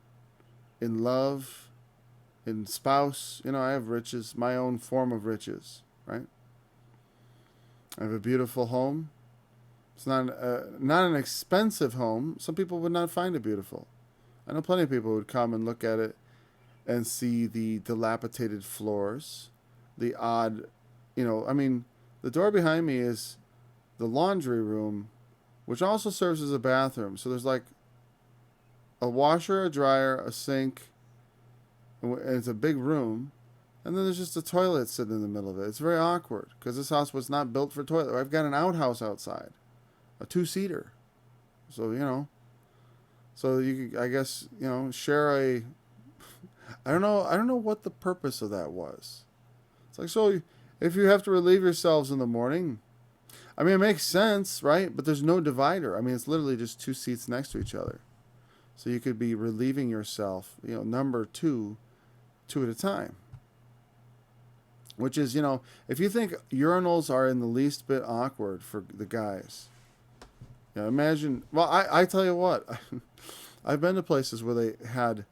in love, in spouse. You know, I have riches, my own form of riches, right? I have a beautiful home. It's not an expensive home. Some people would not find it beautiful. I know plenty of people who would come and look at it and see the dilapidated floors, the odd, you know, I mean, the door behind me is the laundry room, which also serves as a bathroom. So there's like a washer, a dryer, a sink, and it's a big room. And then there's just a toilet sitting in the middle of it. It's very awkward because this house was not built for toilet. I've got an outhouse outside, a 2-seater. So, you know, so you, I guess, you know, share a, I don't know what the purpose of that was. It's like, so if you have to relieve yourselves in the morning, I mean, it makes sense, right? But there's no divider. I mean, it's literally just 2 seats next to each other. So you could be relieving yourself, you know, number 2 at a time. Which is, you know, if you think urinals are in the least bit awkward for the guys, you know, imagine, well, I tell you what, I've been to places where they had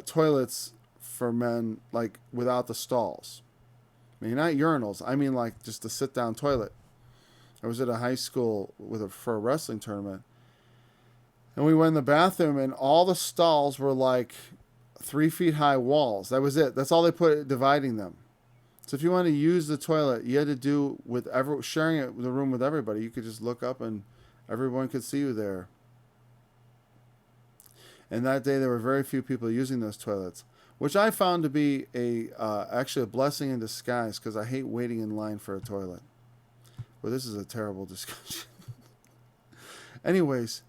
toilets for men, like, without the stalls. I mean, not urinals. I mean, like, just a sit-down toilet. I was at a high school for a wrestling tournament, and we went in the bathroom, and all the stalls were like 3 feet high walls. That was it. That's all they put dividing them. So if you want to use the toilet, you had to do with sharing the room with everybody. You could just look up and everyone could see you there. And that day there were very few people using those toilets, which I found to be actually a blessing in disguise, because I hate waiting in line for a toilet. Well, this is a terrible discussion. Anyways,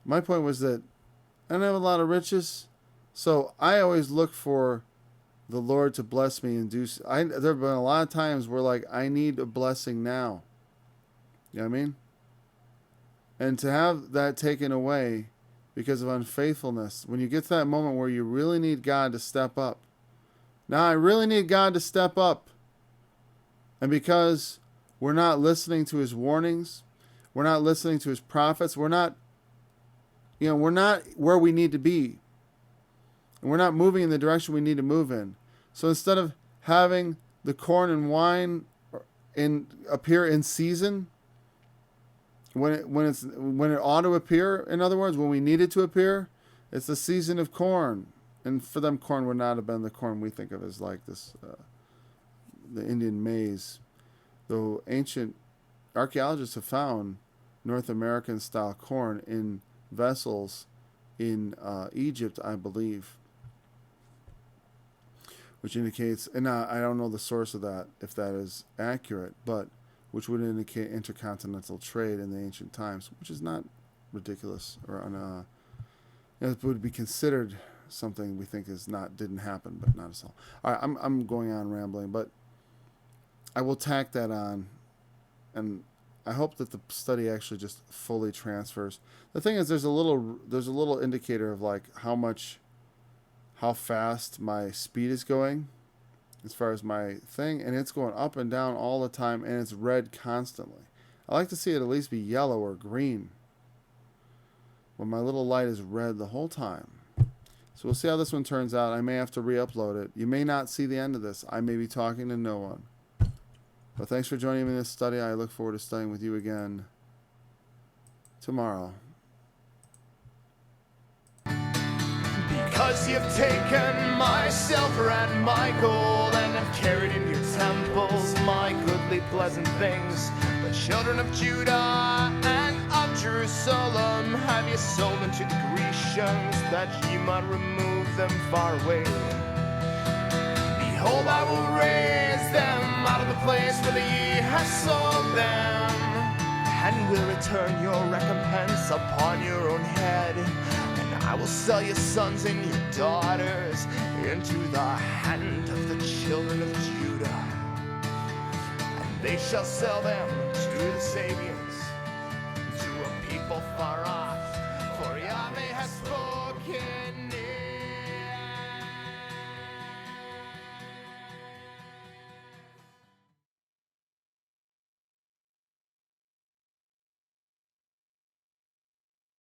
my point was that I don't have a lot of riches, so I always look for the Lord to bless me and do. There have been a lot of times where, like, I need a blessing now. You know what I mean? And to have that taken away because of unfaithfulness, when you get to that moment where you really need God to step up. Now I really need God to step up. And because we're not listening to his warnings, we're not listening to his prophets, we're not where we need to be. And we're not moving in the direction we need to move in. So instead of having the corn and wine appear in season, when it ought to appear, in other words, when we need it to appear, it's the season of corn. And for them, corn would not have been the corn we think of as like this, the Indian maize. Though ancient archaeologists have found North American style corn in vessels in Egypt, I believe. Which indicates, and I don't know the source of that, if that is accurate, but which would indicate intercontinental trade in the ancient times, which is not ridiculous, or it would be considered something we think didn't happen, but not at all. All right, I'm going on rambling, but I will tack that on, and I hope that the study actually just fully transfers. The thing is, there's a little indicator of like how fast my speed is going. as far as my thing, and it's going up and down all the time, and it's red constantly. I like to see it at least be yellow or green, but my little light is red the whole time. So we'll see how this one turns out. I may have to re-upload it. You may not see the end of this. I may be talking to no one. But thanks for joining me in this study. I look forward to studying with you again tomorrow. Because you've taken my silver and my gold, and have carried in your temples my goodly pleasant things. The children of Judah and of Jerusalem have you sold unto the Grecians, that ye might remove them far away. Behold, I will raise them out of the place where ye have sold them, and will return your recompense upon your own head. I will sell your sons and your daughters into the hand of the children of Judah, and they shall sell them to the Savior.